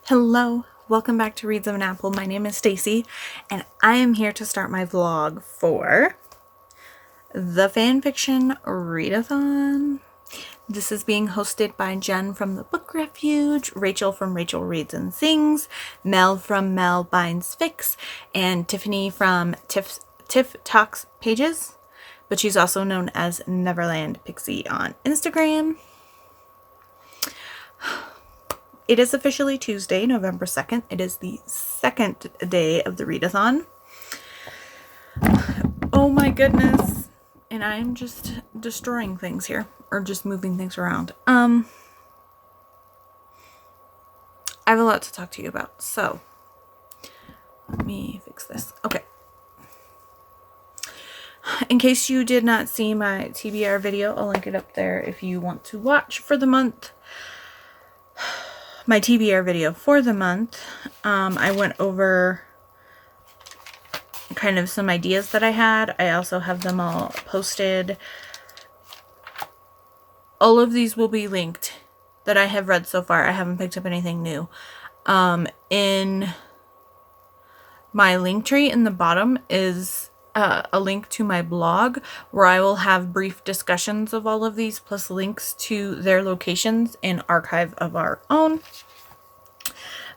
Hello, welcome back to Reads of an Apple. My name is Stacy, and I am here to start my vlog for the Fan Fiction Readathon. This is being hosted by Jen from the Book Refuge, Rachel from Rachel Reads and Sings, Mel from Mel Binds Fix, and Tiffany from Tiff Talks Pages, but she's also known as Neverland Pixie on Instagram. It is officially Tuesday, November 2nd. It is the second day of the readathon. Oh my goodness. And I'm just destroying things here, or just moving things around. I have a lot to talk to you about, so let me fix this. Okay. In case you did not see my TBR video, I'll link it up there if you want to watch for the month. My TBR video for the month, I went over kind of some ideas that I had. I also have them all posted. All of these will be linked that I have read so far. I haven't picked up anything new. In my Linktree in the bottom is a link to my blog where I will have brief discussions of all of these plus links to their locations and archive of our own.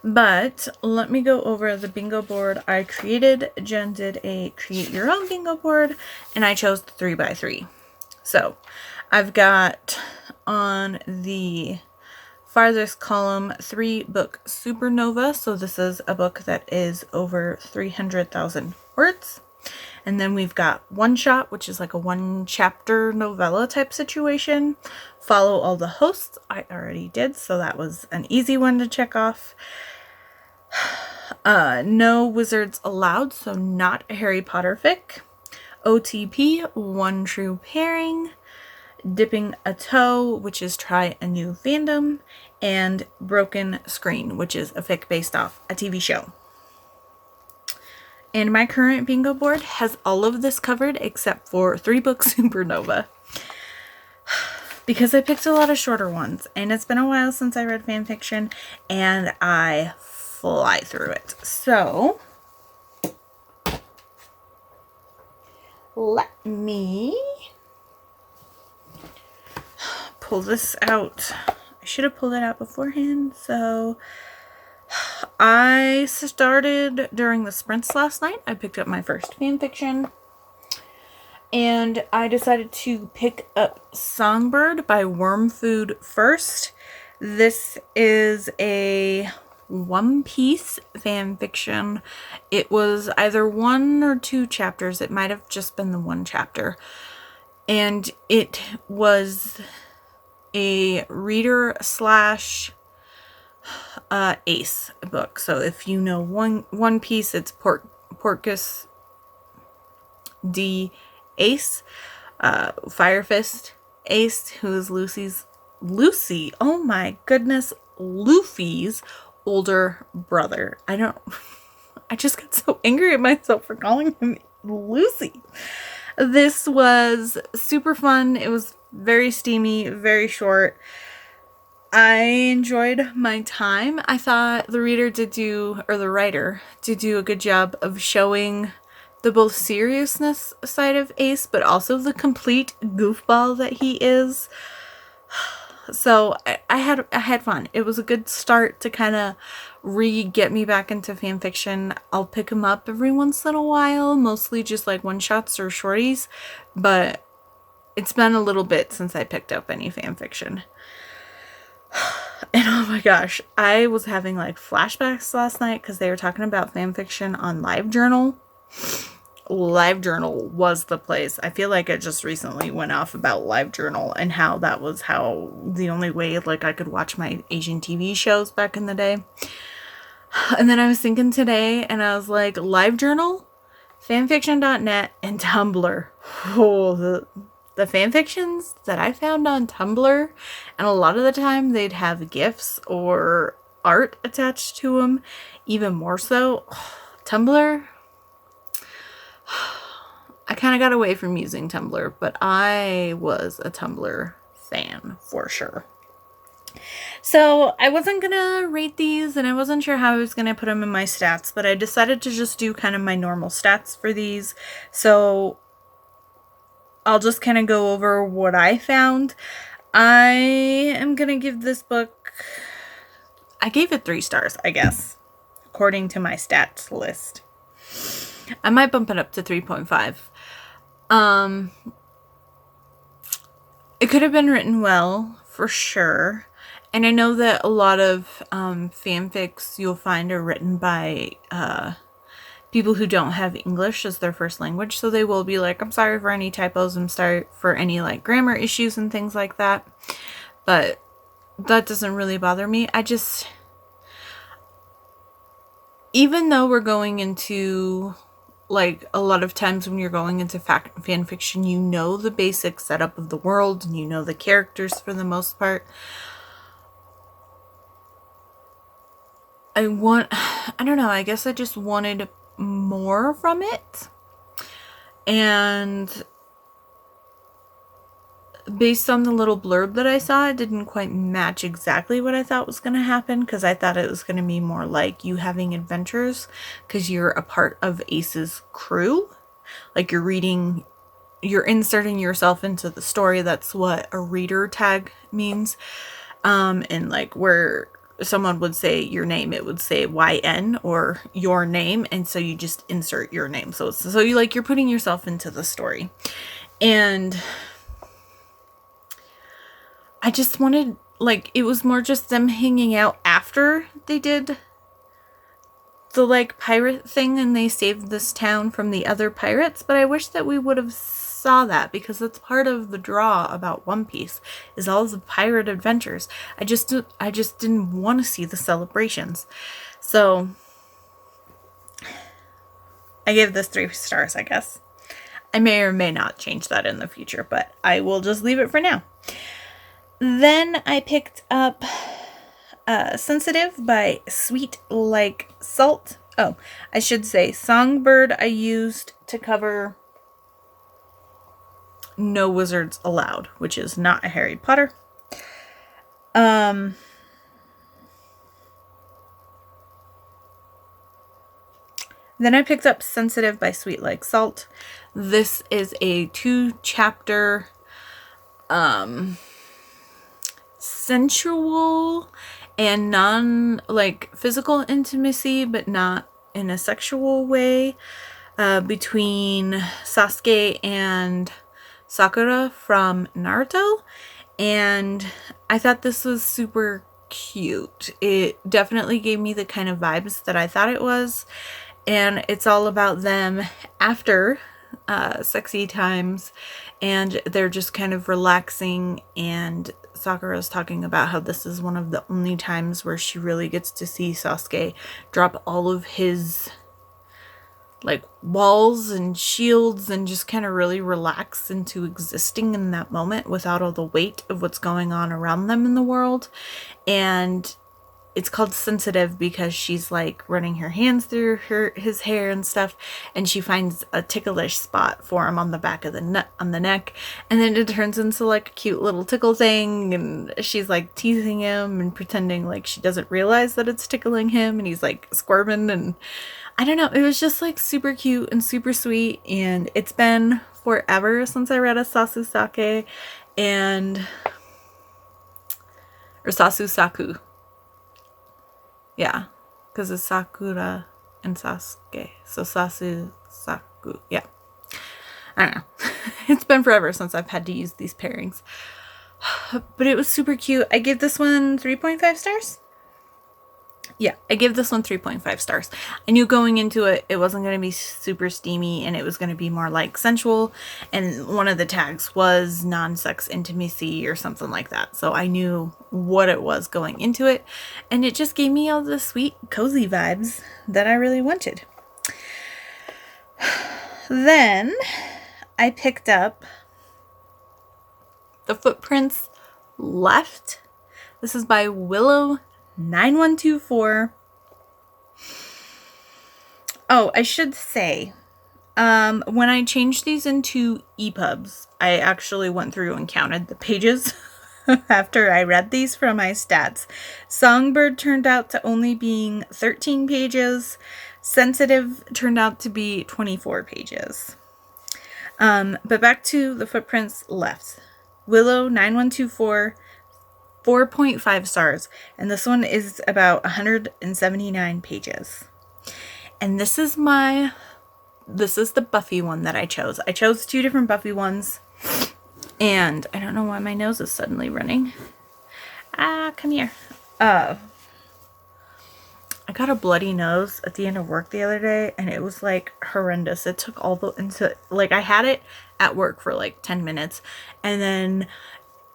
But let me go over the bingo board I created. Jen did a create your own bingo board and I chose the 3x3. So I've got on the farthest column 3-book Supernova. So this is a book that is over 300,000 words. And then we've got One Shot, which is like a one-chapter novella type situation. Follow All the Hosts, I already did, so that was an easy one to check off. No Wizards Allowed, so not a Harry Potter fic. OTP, One True Pairing. Dipping a Toe, which is Try a New Fandom. And Broken Screen, which is a fic based off a TV show. And my current bingo board has all of this covered except for 3-book Supernova. Because I picked a lot of shorter ones. And it's been a while since I read fan fiction. And I fly through it. So, let me pull this out. I should have pulled it out beforehand. So, I started during the sprints last night. I picked up my first fan fiction. And I decided to pick up Songbird by Wormfood first. This is a One Piece fan fiction. It was either 1 or 2 chapters. It might have just been the 1 chapter. And it was a reader slash Ace book. So if you know One Piece, it's Porcus D Ace, Fire Fist Ace, who is Lucy, oh my goodness, Luffy's older brother. I just got so angry at myself for calling him Lucy. This was super fun. It was very steamy, very short. I enjoyed my time. I thought the writer did do a good job of showing the both seriousness side of Ace, but also the complete goofball that he is. So I had fun. It was a good start to kind of get me back into fan fiction. I'll pick them up every once in a while, mostly just like one-shots or shorties, but it's been a little bit since I picked up any fan fiction. And oh my gosh, I was having like flashbacks last night because they were talking about fan fiction on LiveJournal. LiveJournal was the place. I feel like it just recently went off about LiveJournal and how that was the only way like I could watch my Asian TV shows back in the day. And then I was thinking today and I was like, LiveJournal, fanfiction.net, and Tumblr. Oh, the fanfictions that I found on Tumblr, and a lot of the time they'd have GIFs or art attached to them, even more so. Tumblr, I kind of got away from using Tumblr, but I was a Tumblr fan for sure. So I wasn't gonna rate these, and I wasn't sure how I was gonna put them in my stats, but I decided to just do kind of my normal stats for these. So I'll just kind of go over what I found. I am gonna give this book, I gave it 3 stars, I guess, according to my stats list. I might bump it up to 3.5. It could have been written well, for sure. And I know that a lot of fanfics you'll find are written by people who don't have English as their first language. So they will be like, I'm sorry for any typos, I'm sorry for any like grammar issues and things like that. But that doesn't really bother me. Even though we're going into, like, a lot of times when you're going into fan fiction, you know the basic setup of the world and you know the characters for the most part. I don't know, I guess I just wanted more from it. And based on the little blurb that I saw, it didn't quite match exactly what I thought was going to happen, because I thought it was going to be more like you having adventures because you're a part of Ace's crew. Like you're inserting yourself into the story. That's what a reader tag means. And like where someone would say your name, it would say YN or your name, and so you just insert your name. So you're putting yourself into the story. And I just wanted, like, it was more just them hanging out after they did the, like, pirate thing and they saved this town from the other pirates. But I wish that we would have saw that, because that's part of the draw about One Piece, is all the pirate adventures. I just didn't want to see the celebrations. So I gave this 3 stars, I guess. I may or may not change that in the future, but I will just leave it for now. Then I picked up Sensitive by Sweet Like Salt. Oh, I should say Songbird I used to cover No Wizards Allowed, which is not a Harry Potter. Then I picked up Sensitive by Sweet Like Salt. This is a 2-chapter sensual and non, like, physical intimacy, but not in a sexual way, between Sasuke and Sakura from Naruto. And I thought this was super cute. It definitely gave me the kind of vibes that I thought it was. And it's all about them after sexy times, and they're just kind of relaxing, and Sakura's talking about how this is one of the only times where she really gets to see Sasuke drop all of his, like, walls and shields and just kind of really relax into existing in that moment without all the weight of what's going on around them in the world. And it's called Sensitive because she's like running her hands through his hair and stuff, and she finds a ticklish spot for him on the back of the neck, and then it turns into like a cute little tickle thing, and she's like teasing him and pretending like she doesn't realize that it's tickling him, and he's like squirming, and I don't know, it was just like super cute and super sweet. And it's been forever since I read a Sasu Saku. Yeah, because it's Sakura and Sasuke. So Sasu, Saku. Yeah. I don't know. It's been forever since I've had to use these pairings. But it was super cute. I gave this one 3.5 stars. Yeah, I gave this one 3.5 stars. I knew going into it, it wasn't going to be super steamy, and it was going to be more like sensual. And one of the tags was non-sex intimacy or something like that. So I knew what it was going into it. And it just gave me all the sweet, cozy vibes that I really wanted. Then I picked up The Footprints Left. This is by Willow 9124. Oh, I should say, when I changed these into EPUBs, I actually went through and counted the pages after I read these from my stats. Songbird turned out to only being 13 pages. Sensitive turned out to be 24 pages. But back to the footprints left. Willow 9124, 4.5 stars. And this one is about 179 pages. And this is the Buffy one that I chose. I chose 2 different Buffy ones. And I don't know why my nose is suddenly running. Come here. I got a bloody nose at the end of work the other day, and it was like horrendous. It took I had it at work for like 10 minutes, and then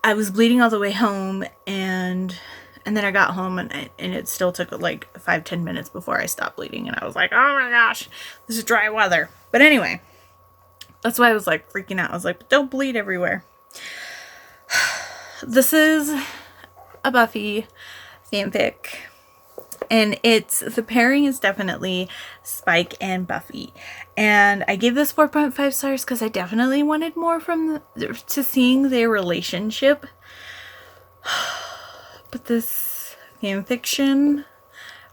I was bleeding all the way home, and then I got home, and it still took like 5-10 minutes before I stopped bleeding, and I was like, oh my gosh, this is dry weather. But anyway, that's why I was like freaking out. I was like, but don't bleed everywhere. This is a Buffy fanfic, and the pairing is definitely Spike and Buffy. And I gave this 4.5 stars because I definitely wanted more to seeing their relationship. But this fanfiction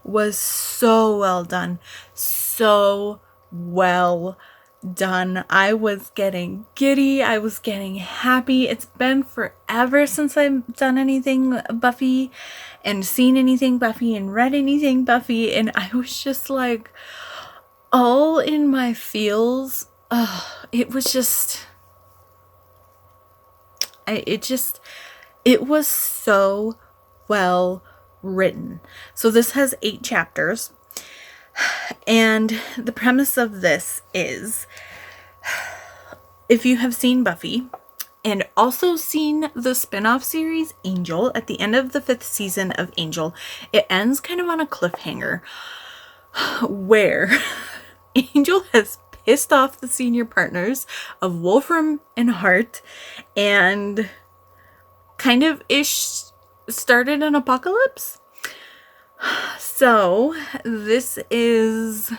was so well done. So well done. I was getting giddy. I was getting happy. It's been forever since I've done anything Buffy and seen anything Buffy and read anything Buffy, and I was just like all in my feels. It was just it was so well written. So this has 8 chapters. And the premise of this is, if you have seen Buffy and also seen the spin-off series Angel, at the end of the 5th season of Angel, it ends kind of on a cliffhanger where Angel has pissed off the senior partners of Wolfram and Hart and kind of started an apocalypse. So this is,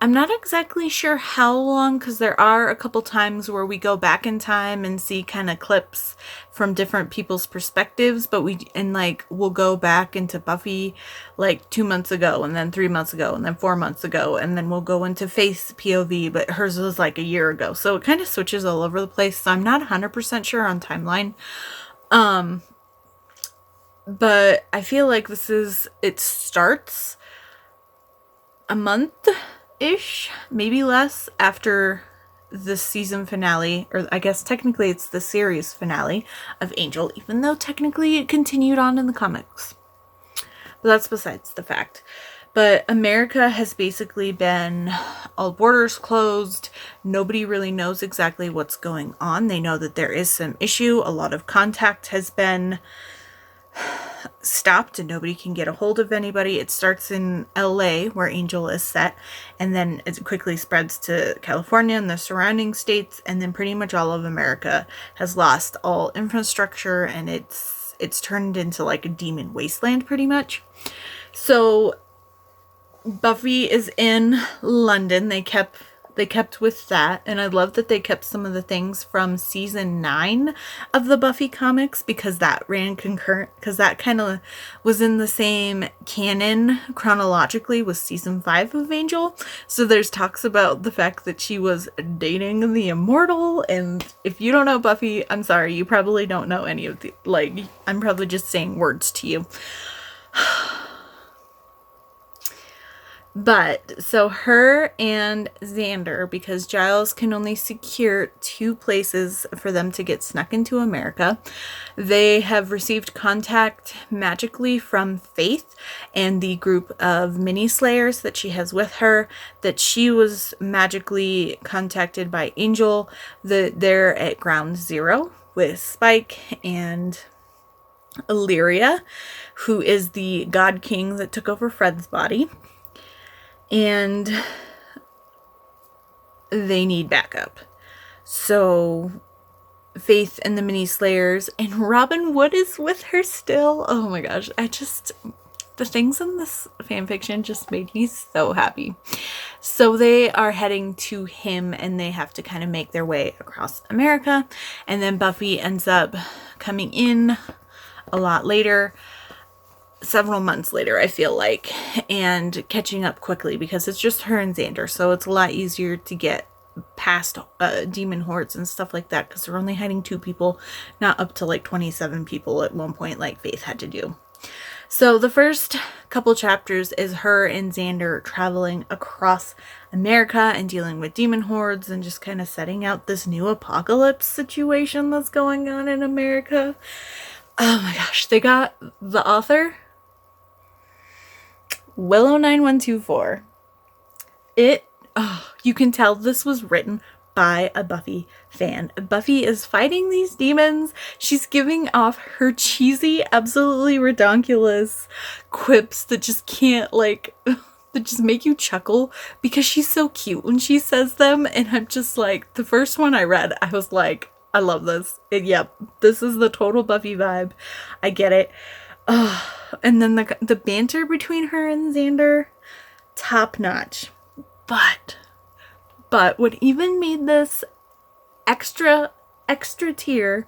I'm not exactly sure how long, because there are a couple times where we go back in time and see kind of clips from different people's perspectives, but we'll go back into Buffy like 2 months ago, and then 3 months ago, and then 4 months ago, and then we'll go into Faith's POV, but hers was like a year ago. So it kind of switches all over the place. So I'm not 100% sure on timeline. But I feel like it starts a month-ish, maybe less, after the season finale, or I guess technically it's the series finale of Angel, even though technically it continued on in the comics. But that's besides the fact. But America has basically been all borders closed. Nobody really knows exactly what's going on. They know that there is some issue. A lot of contact has been stopped and nobody can get a hold of anybody. It starts in LA, where Angel is set, and then it quickly spreads to California and the surrounding states, and then pretty much all of America has lost all infrastructure, and it's turned into like a demon wasteland pretty much. So Buffy is in London. They kept with that, and I love that they kept some of the things from season 9 of the Buffy comics, because that ran concurrent, because that kind of was in the same canon chronologically with season 5 of Angel. So there's talks about the fact that she was dating the Immortal, and if you don't know Buffy, I'm sorry, you probably don't know any of the, I'm probably just saying words to you. But, so her and Xander, because Giles can only secure 2 places for them to get snuck into America, they have received contact magically from Faith and the group of mini-slayers that she has with her, that she was magically contacted by Angel. They're at Ground Zero with Spike and Illyria, who is the God King that took over Fred's body. And they need backup. So Faith and the mini slayers, and Robin Wood is with her still. Oh my gosh. The things in this fanfiction just made me so happy. So they are heading to him, and they have to kind of make their way across America. And then Buffy ends up coming in a lot later, several months later, I feel like, and catching up quickly because it's just her and Xander. So it's a lot easier to get past demon hordes and stuff like that because they're only hiding 2 people, not up to like 27 people at one point like Faith had to do. So the first couple chapters is her and Xander traveling across America and dealing with demon hordes and just kind of setting out this new apocalypse situation that's going on in America. Oh my gosh, they got the author, Willow9124. You can tell this was written by a Buffy fan. Buffy is fighting these demons. She's giving off her cheesy, absolutely redonkulous quips that just can't, like, that just make you chuckle because she's so cute when she says them. And I'm just like, the first one I read, I was like, I love this. Yep, this is the total Buffy vibe. I get it. And then the banter between her and Xander, top notch. But what even made this extra tier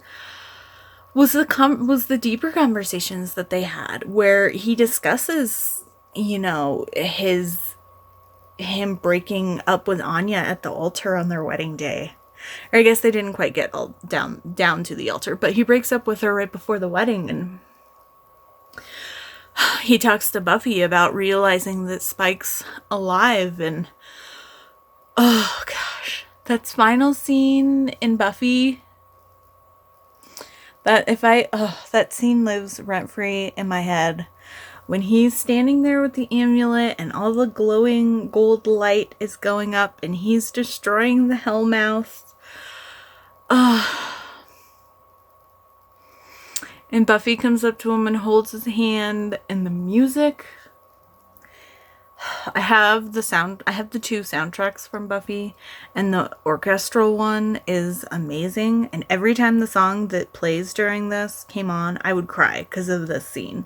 was the deeper conversations that they had, where he discusses, you know, him breaking up with Anya at the altar on their wedding day. Or I guess they didn't quite get all down to the altar, but he breaks up with her right before the wedding, and he talks to Buffy about realizing that Spike's alive. And oh gosh, that final scene in Buffy, that scene lives rent-free in my head. When he's standing there with the amulet and all the glowing gold light is going up and he's destroying the Hellmouth. And Buffy comes up to him and holds his hand, and the music. I have the 2 soundtracks from Buffy, and the orchestral one is amazing. And every time the song that plays during this came on, I would cry because of this scene.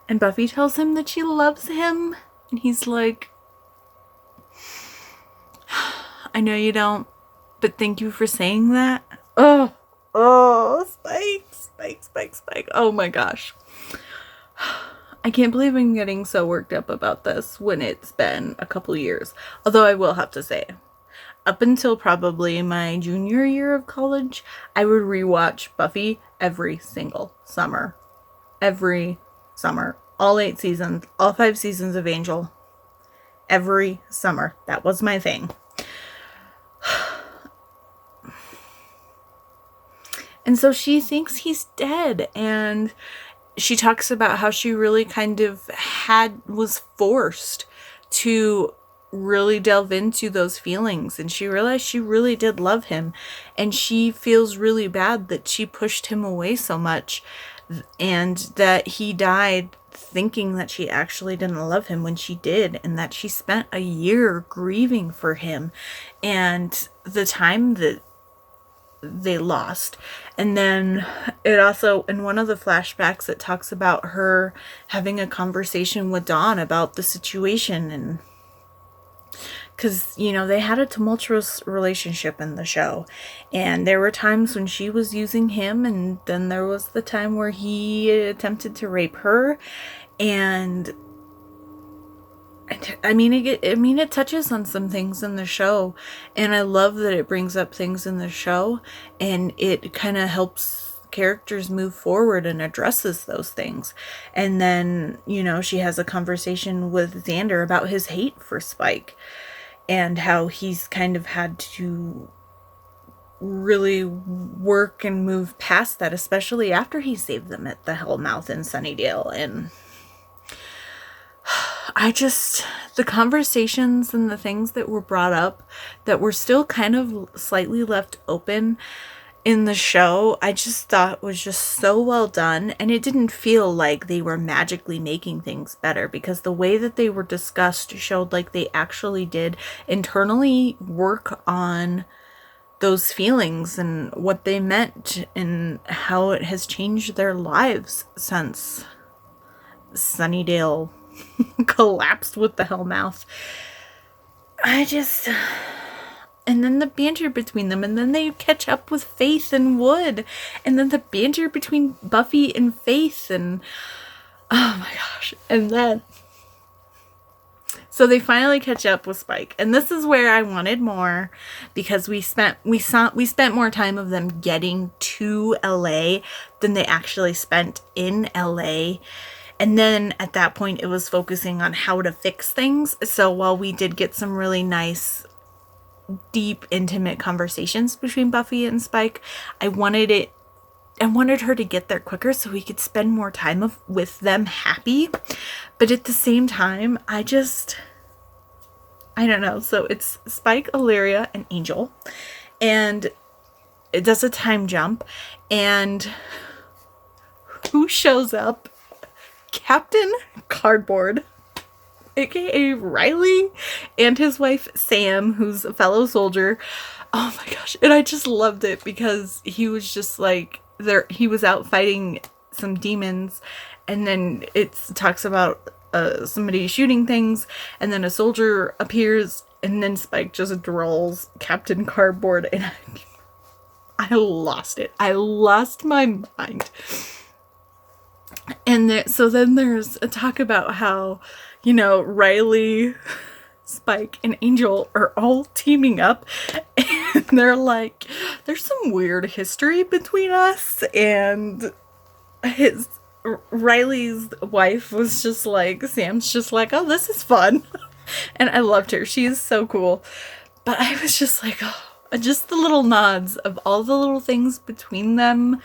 And Buffy tells him that she loves him, and he's like, I know you don't, but thank you for saying that. Spike. Oh my gosh. I can't believe I'm getting so worked up about this when it's been a couple years. Although I will have to say, up until probably my junior year of college, I would rewatch Buffy every single summer. Every summer. All 8 seasons. All 5 seasons of Angel. Every summer. That was my thing. And so she thinks he's dead, and she talks about how she really kind of was forced to really delve into those feelings, and she realized she really did love him, and she feels really bad that she pushed him away so much, and that he died thinking that she actually didn't love him when she did, and that she spent a year grieving for him and the time that they lost. And then it also, in one of the flashbacks, it talks about her having a conversation with Dawn about the situation, and because, you know, they had a tumultuous relationship in the show, and there were times when she was using him, and then there was the time where he attempted to rape her. And it touches on some things in the show, and I love that it brings up things in the show, and it kind of helps characters move forward and addresses those things. And then, you know, she has a conversation with Xander about his hate for Spike, and how he's kind of had to really work and move past that, especially after he saved them at the Hellmouth in Sunnydale. And the conversations and the things that were brought up that were still kind of slightly left open in the show, I just thought was just so well done. And it didn't feel like they were magically making things better, because the way that they were discussed showed like they actually did internally work on those feelings and what they meant and how it has changed their lives since Sunnydale collapsed with the Hellmouth. and then the banter between them, and then they catch up with Faith and Wood, and then the banter between Buffy and Faith, and oh my gosh. And then so they finally catch up with Spike, and this is where I wanted more, because we spent more time of them getting to LA than they actually spent in LA. And then at that point it was focusing on how to fix things. So while we did get some really nice, deep, intimate conversations between Buffy and Spike, I wanted her to get there quicker so we could spend more time with them happy. But at the same time, I don't know. So it's Spike, Illyria, and Angel. And it does a time jump. And who shows up? Captain Cardboard, aka Riley, and his wife Sam, who's a fellow soldier. Oh my gosh. And I just loved it because he was just like, he was out fighting some demons, and then it talks about somebody shooting things, and then a soldier appears, and then Spike just drawls Captain Cardboard, and I lost it. I lost my mind. And so then there's a talk about how, Riley, Spike, and Angel are all teaming up, and they're like, there's some weird history between us. And Riley's wife was just like, Sam's just like, oh, this is fun. And I loved her. She is so cool. But I was just like, oh, just the little nods of all the little things between them,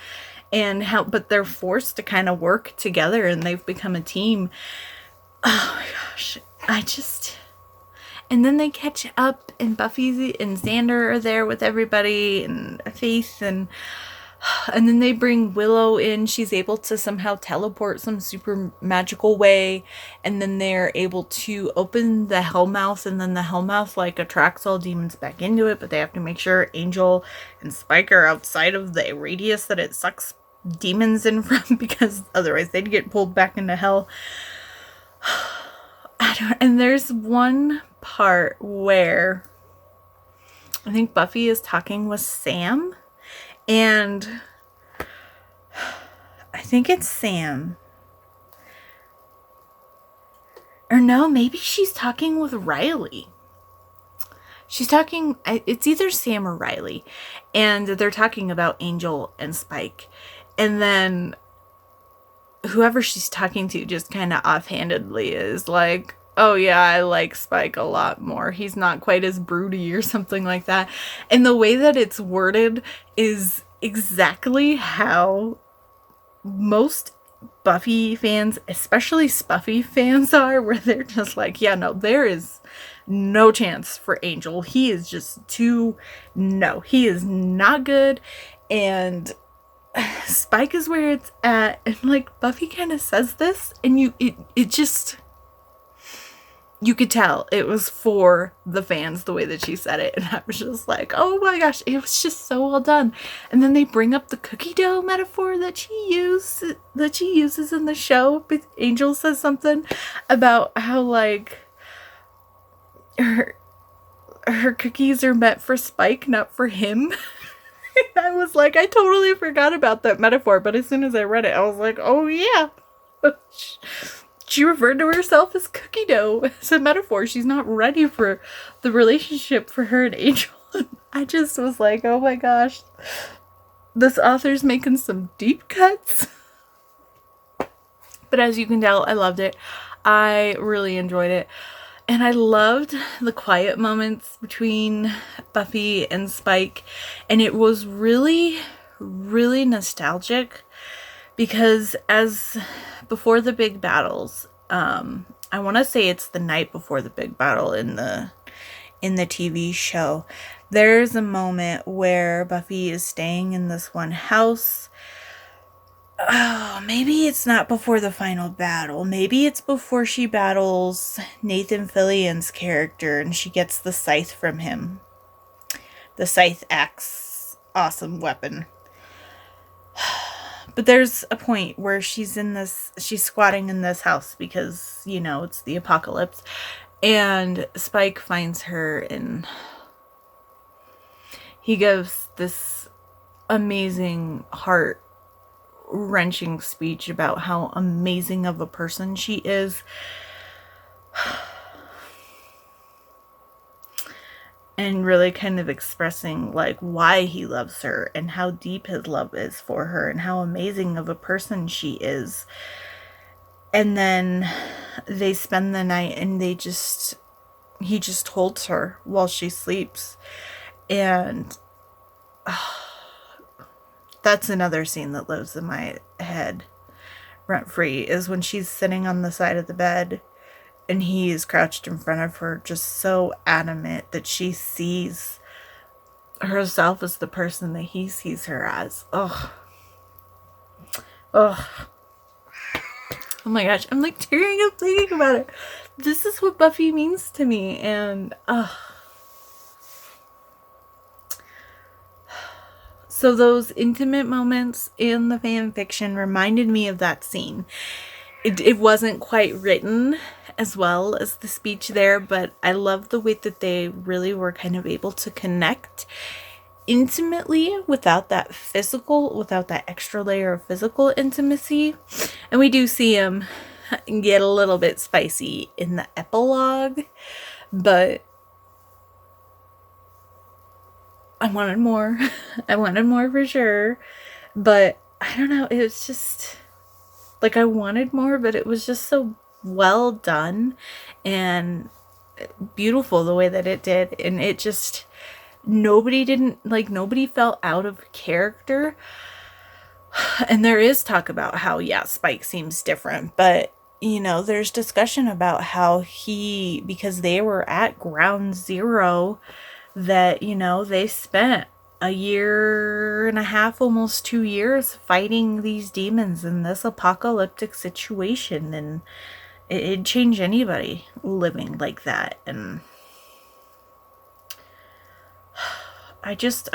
and but they're forced to kind of work together, and they've become a team. Oh my gosh. And then they catch up, and Buffy and Xander are there with everybody, and Faith, and then they bring Willow in. She's able to somehow teleport some super magical way, and then they're able to open the Hellmouth, and then the Hellmouth attracts all demons back into it, but they have to make sure Angel and Spike are outside of the radius that it sucks demons in from, because otherwise they'd get pulled back into hell. And there's one part where I think Buffy is talking with Sam, and I think it's Sam. Or no, maybe she's talking with Riley. It's either Sam or Riley, and they're talking about Angel and Spike. And then whoever she's talking to just kind of offhandedly is like, oh yeah, I like Spike a lot more. He's not quite as broody or something like that. And the way that it's worded is exactly how most Buffy fans, especially Spuffy fans, are, where they're just like, yeah, no, there is no chance for Angel. He is just he is not good. And Spike is where it's at. And Buffy kind of says this, and you could tell it was for the fans, the way that she said it. And I was just like, oh my gosh, it was just so well done. And then they bring up the cookie dough metaphor that she uses in the show. But Angel says something about how her cookies are meant for Spike, not for him. I was like, I totally forgot about that metaphor. But as soon as I read it, I was like, oh yeah. She referred to herself as cookie dough as a metaphor. She's not ready for the relationship for her and Angel. I just was like, oh my gosh. This author's making some deep cuts. But as you can tell, I loved it. I really enjoyed it. And I loved the quiet moments between Buffy and Spike. And it was really, really nostalgic. Because before the big battles, I want to say it's the night before the big battle in the TV show, there's a moment where Buffy is staying in this one house. Oh, maybe it's not before the final battle. Maybe it's before she battles Nathan Fillion's character and she gets the scythe from him. The scythe axe, awesome weapon. But there's a point where she's squatting in this house because, it's the apocalypse. And Spike finds her, and he gives this amazing, heart-wrenching speech about how amazing of a person she is. And really kind of expressing like why he loves her and how deep his love is for her and how amazing of a person she is. And then they spend the night and he just holds her while she sleeps. And that's another scene that lives in my head rent free, is when she's sitting on the side of the bed and he is crouched in front of her, just so adamant that she sees herself as the person that he sees her as. Ugh. Ugh. Oh my gosh, I'm like tearing up thinking about it. This is what Buffy means to me, and so those intimate moments in the fan fiction reminded me of that scene. It wasn't quite written as well as the speech there, but I love the way that they really were kind of able to connect intimately without that extra layer of physical intimacy. And we do see him get a little bit spicy in the epilogue, but I wanted more. I wanted more for sure, but I don't know, it was just like I wanted more, but it was just so well done and beautiful the way that it did. And it just, nobody felt out of character. And there is talk about how, yeah, Spike seems different, but you know, there's discussion about how because they were at ground zero, that, you know, they spent a year and a half, almost 2 years fighting these demons in this apocalyptic situation, and it'd change anybody living like that. And I just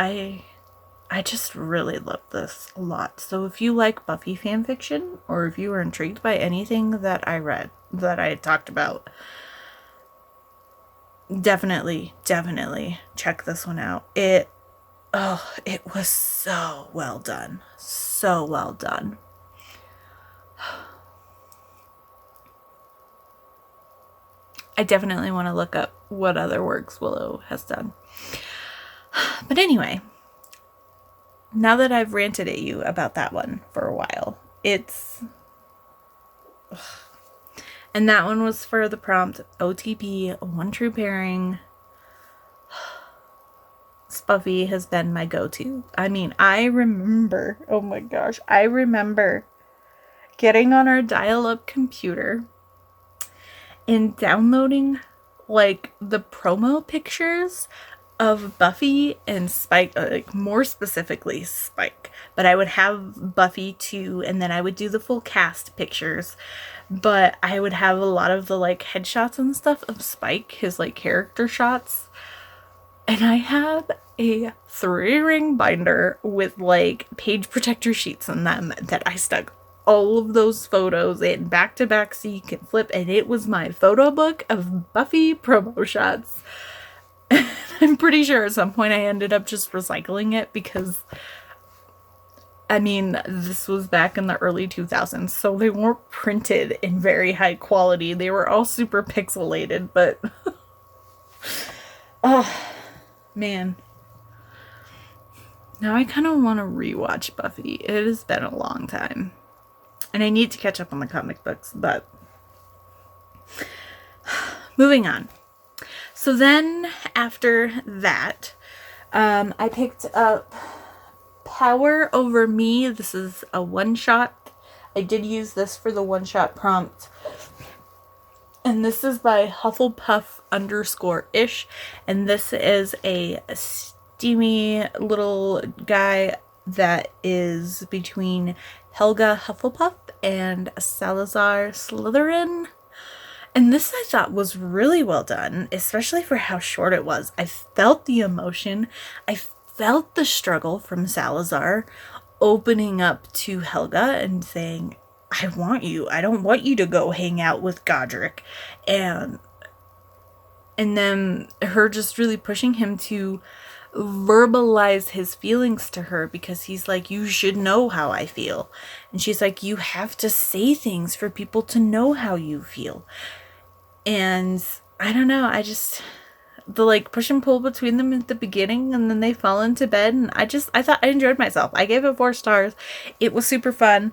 really love this a lot. So if you like Buffy fanfiction, or if you were intrigued by anything that I read, that I talked about, definitely check this one out. It was so well done. So well done. I definitely want to look up what other works Willow has done. But anyway, now that I've ranted at you about that one for a while, and that one was for the prompt OTP, One True Pairing. Buffy has been my go-to. I mean, I remember getting on our dial-up computer and downloading like the promo pictures of Buffy and Spike, like more specifically Spike, but I would have Buffy too, and then I would do the full cast pictures, but I would have a lot of the like headshots and stuff of Spike, his like character shots. And I have a 3-ring binder with like page protector sheets in them that I stuck all of those photos in back to back so you can flip, and it was my photo book of Buffy promo shots. I'm pretty sure at some point I ended up just recycling it, because I mean, this was back in the early 2000s, so they weren't printed in very high quality. They were all super pixelated, but oh man, now I kind of want to rewatch Buffy. It has been a long time, and I need to catch up on the comic books, but moving on. So then after that, I picked up Power Over Me. This is a one-shot. I did use this for the one-shot prompt. And this is by Hufflepuff_ish. And this is a steamy little guy that is between Helga Hufflepuff and Salazar Slytherin. And this I thought was really well done, especially for how short it was. I felt the emotion. I felt the struggle from Salazar opening up to Helga and saying, I want you. I don't want you to go hang out with Godric. And then her just really pushing him to verbalize his feelings to her, because he's like, you should know how I feel. And she's like, you have to say things for people to know how you feel. And I don't know, I just, the like push and pull between them at the beginning, and then they fall into bed, and I thought I enjoyed myself. I gave it 4 stars. It was super fun.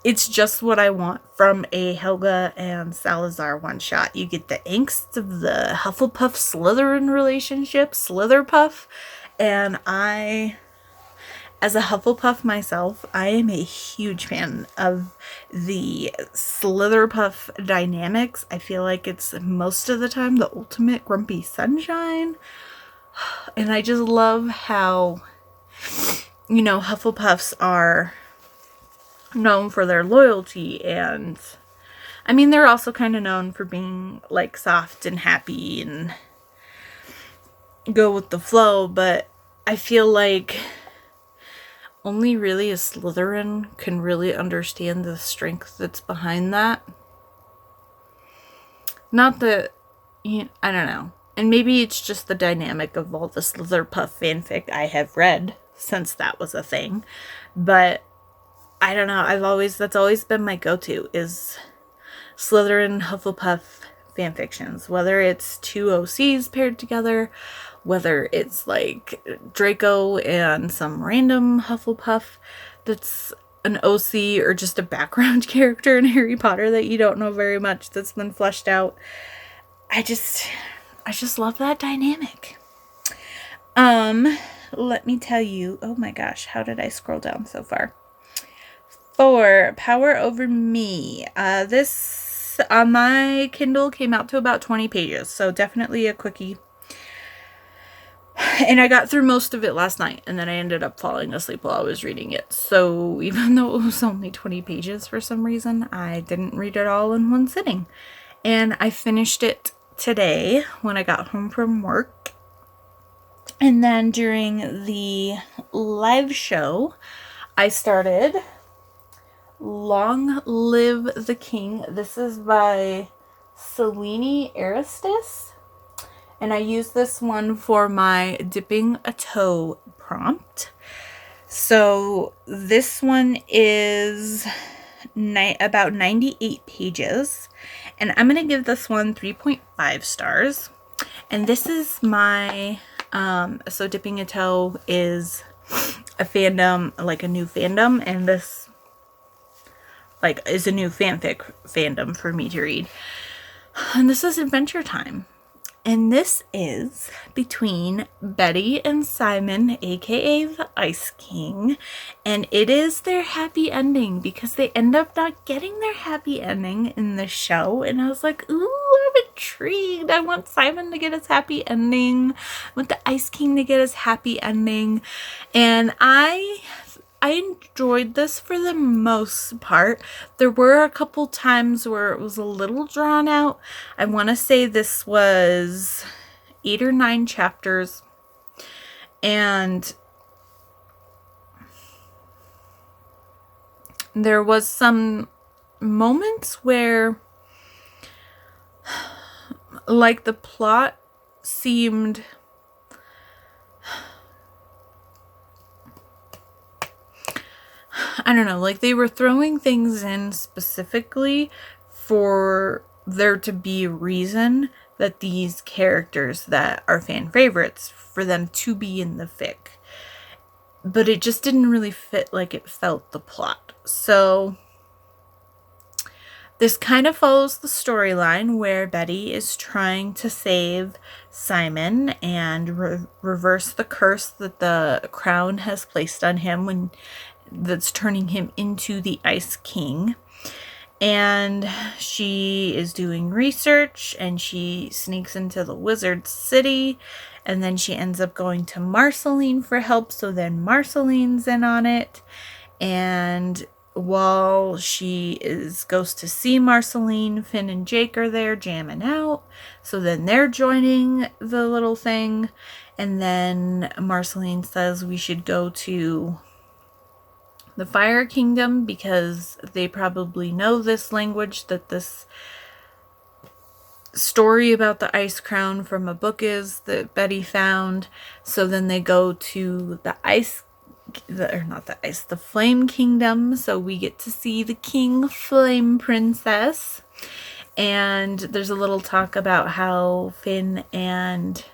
It's just what I want from a Helga and Salazar one-shot. You get the angst of the Hufflepuff-Slytherin relationship, Slitherpuff, and I, as a Hufflepuff myself, I am a huge fan of the Slitherpuff dynamics. I feel like it's most of the time the ultimate grumpy sunshine, and I just love how, you know, Hufflepuffs are known for their loyalty, and I mean, they're also kind of known for being like soft and happy and go with the flow, but I feel like only really a Slytherin can really understand the strength that's behind that. Not that, I don't know, and maybe it's just the dynamic of all the Slitherpuff fanfic I have read since that was a thing, but I don't know, that's always been my go-to, is Slytherin Hufflepuff fanfictions. Whether it's 2 OCs paired together, whether it's like Draco and some random Hufflepuff that's an OC, or just a background character in Harry Potter that you don't know very much that's been fleshed out. I just love that dynamic. Let me tell you, oh my gosh, how did I scroll down so far? For Power Over Me, this on my Kindle came out to about 20 pages, so definitely a quickie. And I got through most of it last night, and then I ended up falling asleep while I was reading it. So even though it was only 20 pages for some reason, I didn't read it all in one sitting. And I finished it today when I got home from work. And then during the live show, I started Long Live the King. This is by Selene Aristis, and I use this one for my dipping a toe prompt. So this one is about 98 pages, and I'm going to give this one 3.5 stars. And this is my, so Dipping a Toe is a fandom, like a new fandom, and this like is a new fanfic fandom for me to read. And this is Adventure Time. And this is between Betty and Simon, aka the Ice King. And it is their happy ending, because they end up not getting their happy ending in the show. And I was like, ooh, I'm intrigued. I want Simon to get his happy ending. I want the Ice King to get his happy ending. And I enjoyed this for the most part. There were a couple times where it was a little drawn out. I want to say this was 8 or 9 chapters. And there was some moments where like the plot seemed I don't know, like they were throwing things in specifically for there to be a reason that these characters that are fan favorites, for them to be in the fic. But it just didn't really fit like it felt the plot. So this kind of follows the storyline where Betty is trying to save Simon and reverse the curse that the crown has placed on him that's turning him into the Ice King. And she is doing research, and she sneaks into the wizard city, and then she ends up going to Marceline for help. So then Marceline's in on it, and while she goes to see Marceline, Finn and Jake are there jamming out. So then they're joining the little thing, and then Marceline says we should go to the Fire Kingdom because they probably know this language that this story about the ice crown from a book is that Betty found. So then they go to the Flame Kingdom. So we get to see the King Flame Princess. And there's a little talk about how Finn and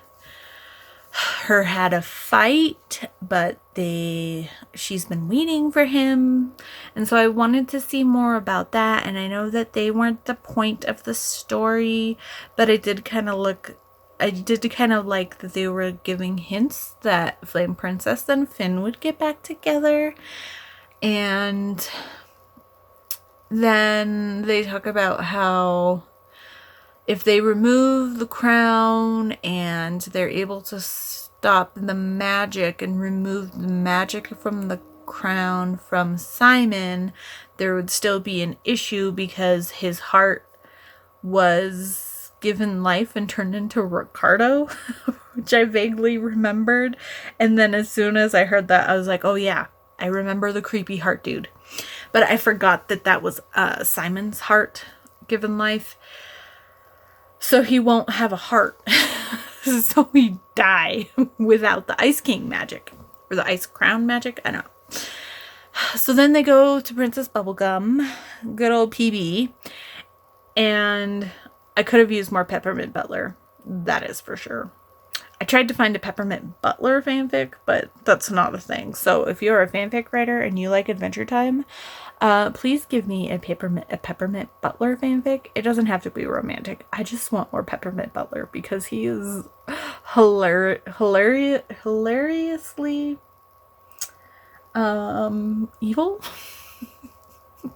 her had a fight, but she's been waiting for him. And so I wanted to see more about that. And I know that they weren't the point of the story, but I did kind of like that they were giving hints that Flame Princess and Finn would get back together. And then they talk about how if they remove the crown and they're able to stop the magic and remove the magic from the crown from Simon, there would still be an issue because his heart was given life and turned into Ricardo, which I vaguely remembered. And then as soon as I heard that, I was like, oh yeah, I remember the creepy heart dude. But I forgot that was Simon's heart given life. So he won't have a heart. So he die without the Ice King magic. Or the Ice Crown magic. I don't know. So then they go to Princess Bubblegum. Good old PB. And I could have used more Peppermint Butler. That is for sure. I tried to find a Peppermint Butler fanfic, but that's not a thing. So if you're a fanfic writer and you like Adventure Time, please give me a Peppermint Butler fanfic. It doesn't have to be romantic. I just want more Peppermint Butler because he is hilariously evil,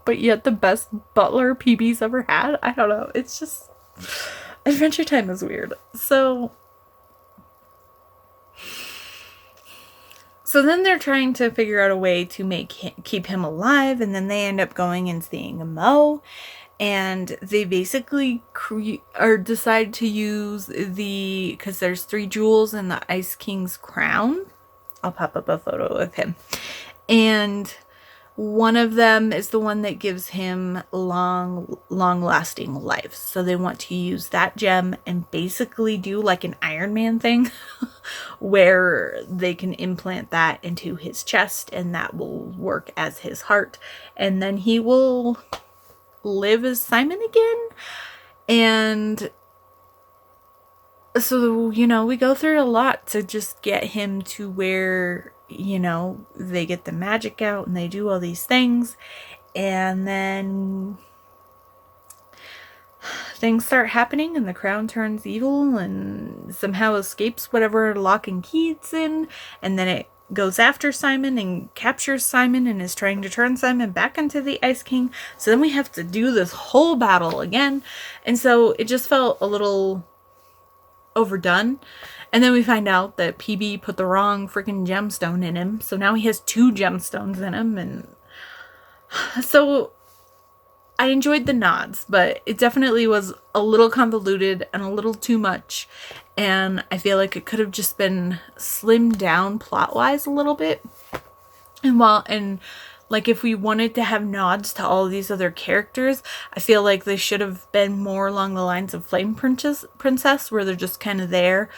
but yet the best butler PB's ever had. I don't know. It's just Adventure Time is weird. So then they're trying to figure out a way to keep him alive, and then they end up going and seeing Mo, and they basically decide to use because there's 3 jewels in the Ice King's crown. I'll pop up a photo of him. And one of them is the one that gives him long-lasting life. So they want to use that gem and basically do like an Iron Man thing where they can implant that into his chest and that will work as his heart. And then he will live as Simon again. And so, we go through a lot to just get him to where they get the magic out and they do all these things, and then things start happening and the crown turns evil and somehow escapes whatever lock and key it's in, and then it goes after Simon and captures Simon and is trying to turn Simon back into the Ice King. So then we have to do this whole battle again, and so it just felt a little overdone. And then we find out that PB put the wrong freaking gemstone in him. So now he has 2 gemstones in him. And so I enjoyed the nods, but it definitely was a little convoluted and a little too much. And I feel like it could have just been slimmed down plot-wise a little bit. And like if we wanted to have nods to all these other characters, I feel like they should have been more along the lines of Flame Princess, where they're just kind of there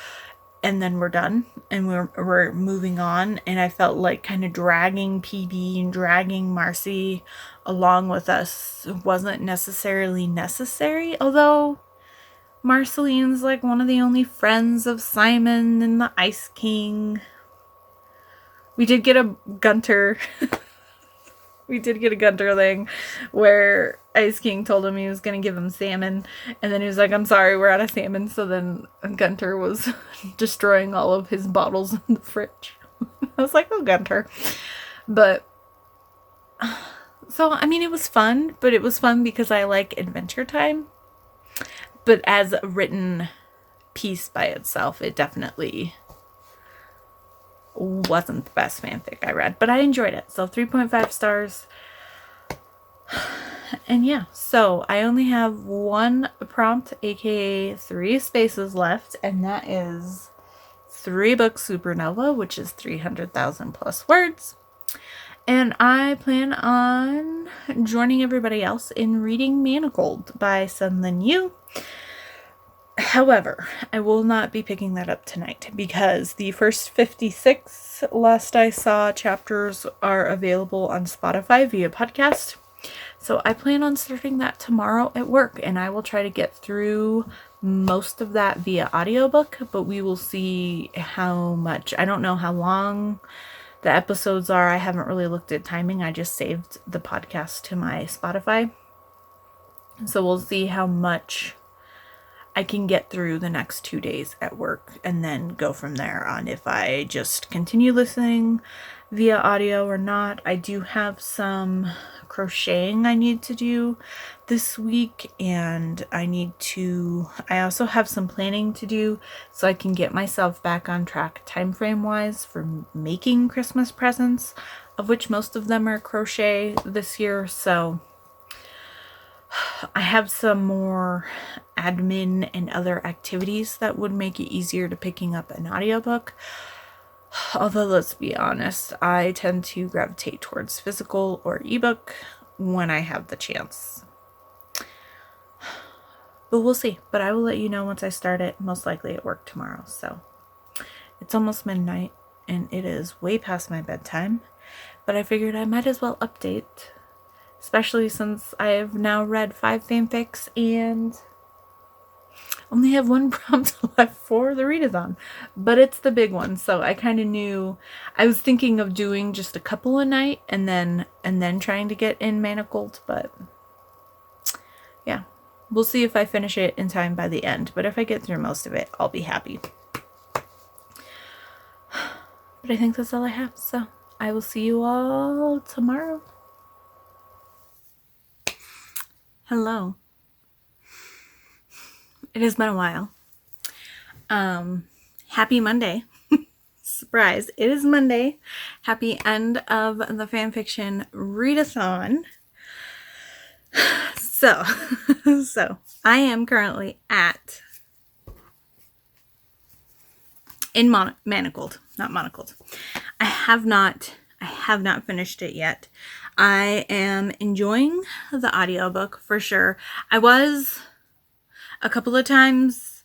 and then we're done and we're moving on. And I felt like kind of dragging PB and dragging Marcy along with us wasn't necessarily necessary, although Marceline's like one of the only friends of Simon and the Ice King. We did get a Gunter we did get a Gunter thing where Ice King told him he was going to give him salmon, and then he was like, I'm sorry, we're out of salmon. So then Gunter was destroying all of his bottles in the fridge. I was like, oh, Gunter. But so, I mean, it was fun, but it was fun because I like Adventure Time. But as a written piece by itself, it definitely wasn't the best fanfic I read, but I enjoyed it. So 3.5 stars. And yeah, so I only have 1 prompt, aka 3 spaces left, and that is 3 books Supernova, which is 300,000 plus words. And I plan on joining everybody else in reading Manacled by Sunlin Yu. However, I will not be picking that up tonight because the first 56, last I saw, chapters are available on Spotify via podcast. So I plan on starting that tomorrow at work, and I will try to get through most of that via audiobook, but we will see how much. I don't know how long the episodes are. I haven't really looked at timing. I just saved the podcast to my Spotify. So we'll see how much I can get through the next 2 days at work and then go from there on if I just continue listening via audio or not. I do have some crocheting I need to do this week, and I also have some planning to do so I can get myself back on track time frame wise for making Christmas presents, of which most of them are crochet this year. So I have some more admin and other activities that would make it easier to picking up an audiobook. Although, let's be honest, I tend to gravitate towards physical or ebook when I have the chance. But we'll see. But I will let you know once I start it, most likely at work tomorrow. So it's almost midnight and it is way past my bedtime. But I figured I might as well update, especially since I have now read 5 fanfics and only have 1 prompt left for the readathon, but it's the big one. So I kind of knew I was thinking of doing just a couple a night and then trying to get in Manacled, but yeah, we'll see if I finish it in time by the end. But if I get through most of it, I'll be happy. But I think that's all I have. So I will see you all tomorrow. Hello. It has been a while. Happy Monday. Surprise. It is Monday. Happy end of the Fan Fiction Readathon. So I am currently in Manacled, not Monocled. I have not finished it yet. I am enjoying the audiobook for sure. I was a couple of times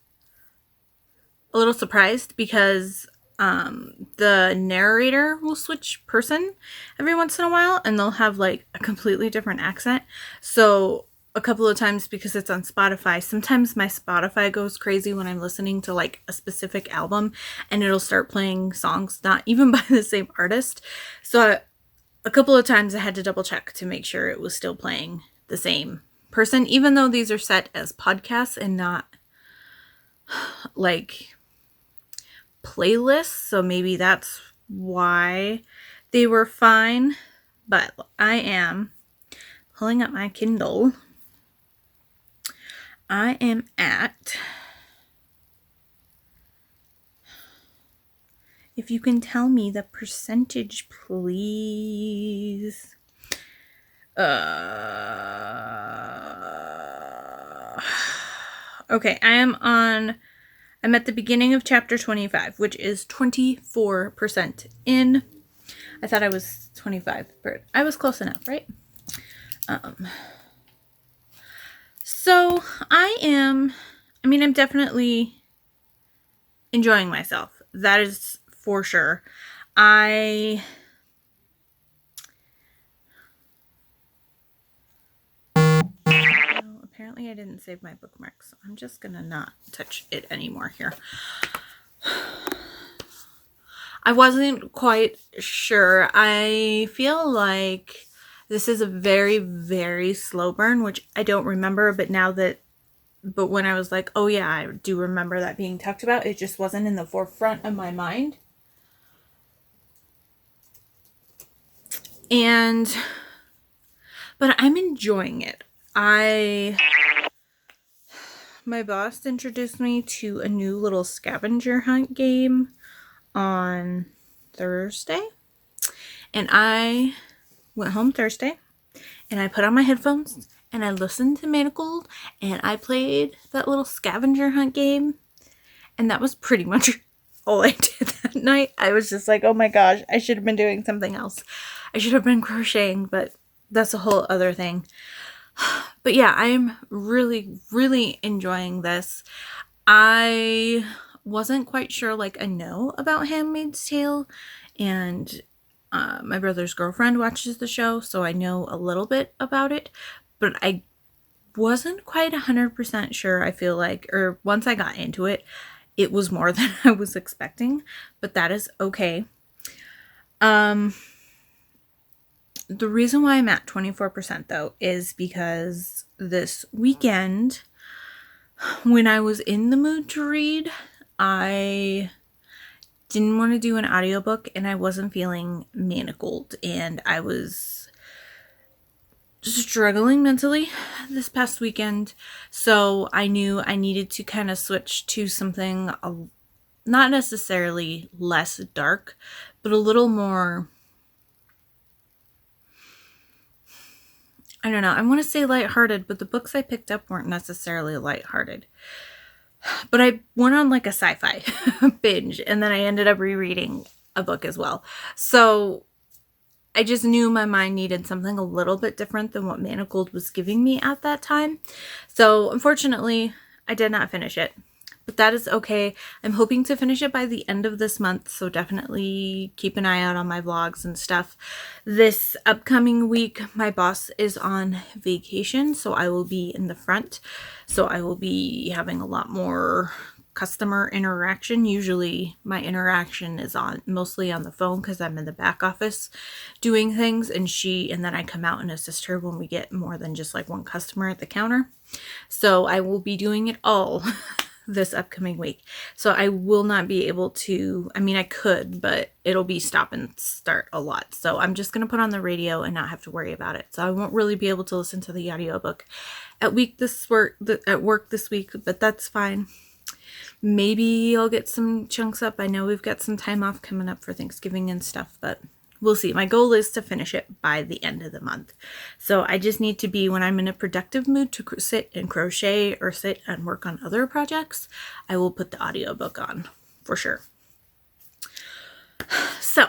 a little surprised because the narrator will switch person every once in a while and they'll have like a completely different accent. So a couple of times, because it's on Spotify, sometimes my Spotify goes crazy when I'm listening to like a specific album and it'll start playing songs not even by the same artist. So a couple of times I had to double check to make sure it was still playing the same person, even though these are set as podcasts and not like playlists. So maybe that's why they were fine. But I am pulling up my Kindle. I am at, if you can tell me the percentage, please. Okay, I'm at the beginning of chapter 25, which is 24% in. I thought I was 25, but I was close enough, right? So I'm definitely enjoying myself. That is for sure. Apparently I didn't save my bookmarks, so I'm just gonna not touch it anymore here. I wasn't quite sure. I feel like this is a very, very slow burn, which I don't remember, but when I was like, oh yeah, I do remember that being talked about, it just wasn't in the forefront of my mind. But I'm enjoying it. My boss introduced me to a new little scavenger hunt game on Thursday, and I went home Thursday and I put on my headphones and I listened to Manacled and I played that little scavenger hunt game, and that was pretty much all I did that night. I was just like, oh my gosh, I should have been doing something else. I should have been crocheting, but that's a whole other thing. But yeah, I'm really, really enjoying this. I wasn't quite sure, like, I know about Handmaid's Tale, and my brother's girlfriend watches the show, so I know a little bit about it, but I wasn't quite 100% sure, I feel like, or once I got into it, it was more than I was expecting, but that is okay. The reason why I'm at 24% though is because this weekend, when I was in the mood to read, I didn't want to do an audiobook and I wasn't feeling manacled, and I was struggling mentally this past weekend, so I knew I needed to kind of switch to something not necessarily less dark, but a little more, I don't know, I want to say lighthearted, but the books I picked up weren't necessarily lighthearted. But I went on like a sci-fi binge, and then I ended up rereading a book as well. So I just knew my mind needed something a little bit different than what Manacled was giving me at that time. So unfortunately, I did not finish it. But that is okay. I'm hoping to finish it by the end of this month, so definitely keep an eye out on my vlogs and stuff. This upcoming week, my boss is on vacation, so I will be in the front. So I will be having a lot more customer interaction. Usually my interaction is mostly on the phone because I'm in the back office doing things, and then I come out and assist her when we get more than just like one customer at the counter. So I will be doing it all this upcoming week. So I will not be able to, I mean, I could, but it'll be stop and start a lot. So I'm just going to put on the radio and not have to worry about it. So I won't really be able to listen to the audiobook at work this week, but that's fine. Maybe I'll get some chunks up. I know we've got some time off coming up for Thanksgiving and stuff, but we'll see. My goal is to finish it by the end of the month. So I just need to be, when I'm in a productive mood to sit and crochet or sit and work on other projects, I will put the audiobook on for sure. So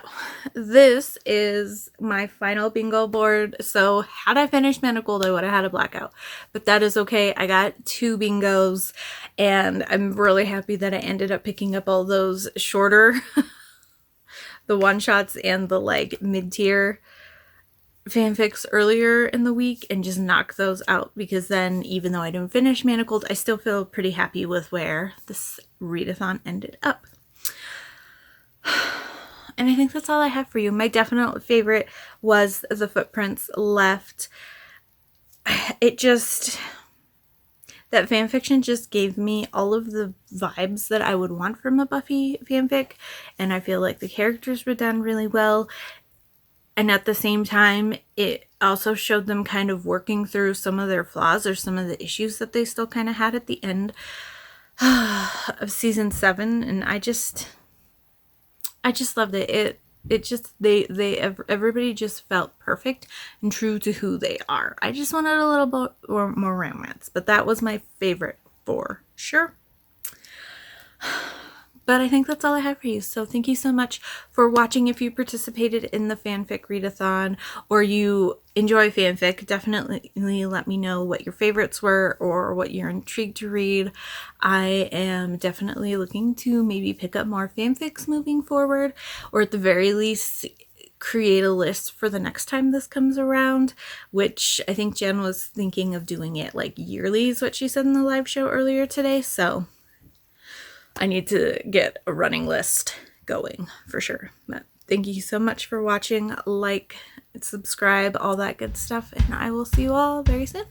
this is my final bingo board. So had I finished Manacled, I would have had a blackout, but that is okay. I got 2 bingos, and I'm really happy that I ended up picking up all those shorter the one-shots and the like mid-tier fanfics earlier in the week and just knock those out, because then even though I didn't finish Manacled, I still feel pretty happy with where this readathon ended up. And I think that's all I have for you. My definite favorite was The Footprints Left. That fanfiction just gave me all of the vibes that I would want from a Buffy fanfic, and I feel like the characters were done really well, and at the same time it also showed them kind of working through some of their flaws or some of the issues that they still kind of had at the end of season 7, and I just loved it. Everybody just felt perfect and true to who they are. I just wanted a little bit more romance, but that was my favorite for sure. But I think that's all I have for you. So thank you so much for watching. If you participated in the fanfic readathon or you enjoy fanfic, definitely let me know what your favorites were or what you're intrigued to read. I am definitely looking to maybe pick up more fanfics moving forward, or at the very least create a list for the next time this comes around, which I think Jen was thinking of doing it like yearly is what she said in the live show earlier today. So I need to get a running list going for sure. But thank you so much for watching. Like, subscribe, all that good stuff, and I will see you all very soon.